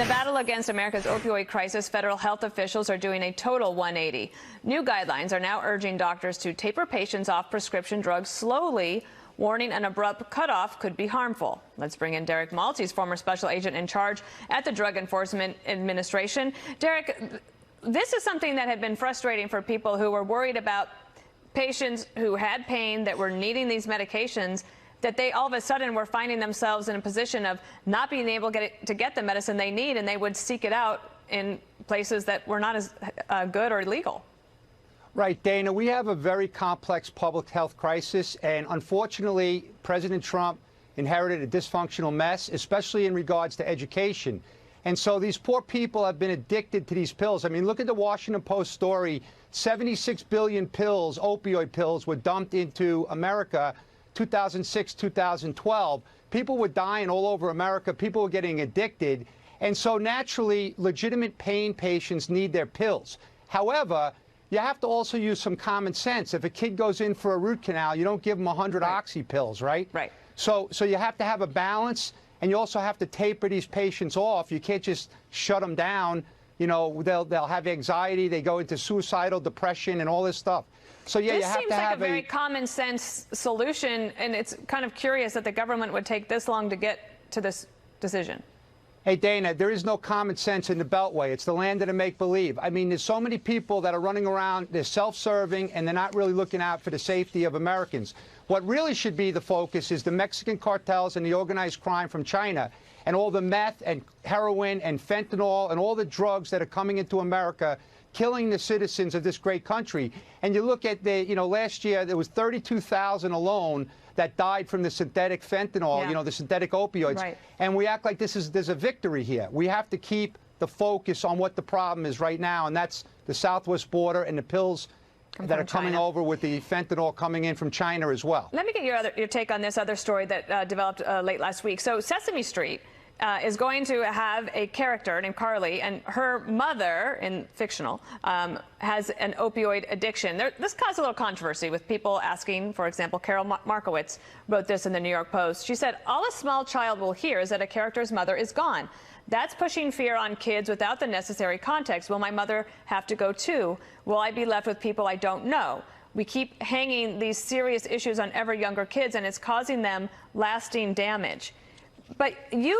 The battle against America's opioid crisis, federal health officials are doing a total 180. New guidelines are now urging doctors to taper patients off prescription drugs slowly, warning an abrupt cutoff could be harmful. Let's bring in Derek Maltz. He's former special agent in charge at the Drug Enforcement Administration. Derek, this is something that had been frustrating for people who were worried about patients who had pain, that were needing these medications, that they all of a sudden were finding themselves in a position of not being able to get the medicine they need, and they would seek it out in places that were not as good or legal. Right, Dana, we have a very complex public health crisis, and unfortunately, President Trump inherited a dysfunctional mess, especially in regards to education. And so these poor people have been addicted to these pills. I mean, look at the Washington Post story. 76 billion pills, opioid pills, were dumped into America 2006, 2012. People were dying all over America. People were getting addicted. And so naturally, legitimate pain patients need their pills. However, you have to also use some common sense. If a kid goes in for a root canal, you don't give them 100 oxy pills, right? Right. So you have to have a balance, and you also have to taper these patients off. You can't just shut them down. You know, they'll have anxiety, they go into suicidal depression and all this stuff. So yeah, you have to have this seems like a very common sense solution, and it's kind of curious that the government would take this long to get to this decision. Hey, Dana, there is no common sense in the Beltway. It's the land of the make-believe. I mean, there's so many people that are running around, they're self-serving, and they're not really looking out for the safety of Americans. What really should be the focus is the Mexican cartels and the organized crime from China, and all the meth and heroin and fentanyl and all the drugs that are coming into America, killing the citizens of this great country. And you look at the, last year there was 32,000 alone that died from the synthetic fentanyl, the synthetic opioids. Right. And we act like there's a victory here. We have to keep the focus on what the problem is right now, and that's the southwest border and the pills that are coming over with the fentanyl coming in from China as well. Let me get your take on this other story that developed late last week. So Sesame Street is going to have a character named Carly, and her mother, in fictional, has an opioid addiction. This caused a little controversy with people asking, for example, Carol Markowitz wrote this in the New York Post. She said, "All a small child will hear is that a character's mother is gone. That's pushing fear on kids without the necessary context. Will my mother have to go too? Will I be left with people I don't know?" We keep hanging these serious issues on ever younger kids, and it's causing them lasting damage. But you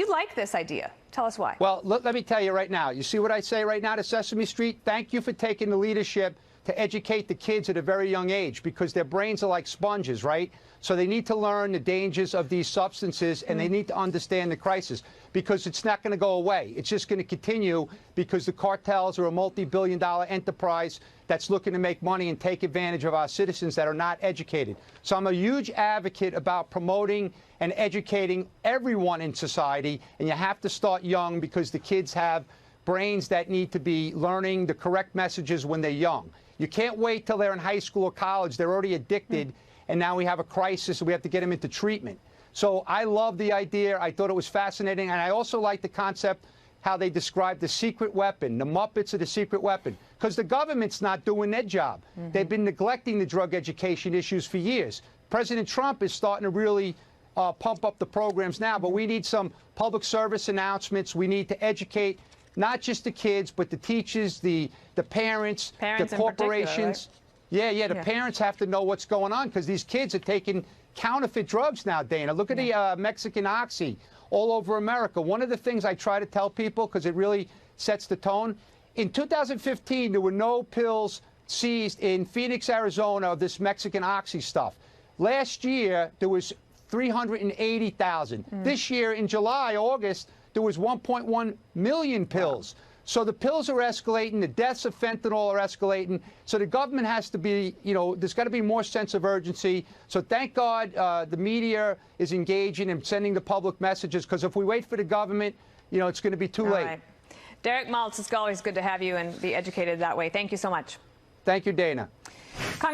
like this idea. Tell us why. Well, let me tell you right now. You see what I say right now to Sesame Street? Thank you for taking the leadership to educate the kids at a very young age, because their brains are like sponges, right? So they need to learn the dangers of these substances, and they need to understand the crisis, because it's not going to go away. It's just going to continue because the cartels are a multi-billion-dollar enterprise that's looking to make money and take advantage of our citizens that are not educated. So I'm a huge advocate about promoting and educating everyone in society, and you have to start young, because the kids have brains that need to be learning the correct messages when they're young. You can't wait till they're in high school or college. They're already addicted, and now we have a crisis, and we have to get them into treatment. So I love the idea. I thought it was fascinating, and I also like the concept how they describe the secret weapon. The Muppets are the secret weapon, because the government's not doing their job. They've been neglecting the drug education issues for years. President Trump is starting to really pump up the programs now, but we need some public service announcements. We need to educate not just the kids, but the teachers, the parents, the corporations. Right? The parents have to know what's going on, because these kids are taking counterfeit drugs now, Dana. Look at the Mexican oxy all over America. One of the things I try to tell people, because it really sets the tone, in 2015, there were no pills seized in Phoenix, Arizona of this Mexican oxy stuff. Last year, there was 380,000. This year, in July, August, there was 1.1 million pills. Wow. So the pills are escalating, the deaths of fentanyl are escalating. So the government has to be, there's got to be more sense of urgency. So thank God the media is engaging and sending the public messages, because if we wait for the government, it's going to be too late. Right. Derek Maltz, it's always good to have you and be educated that way. Thank you so much. Thank you, Dana.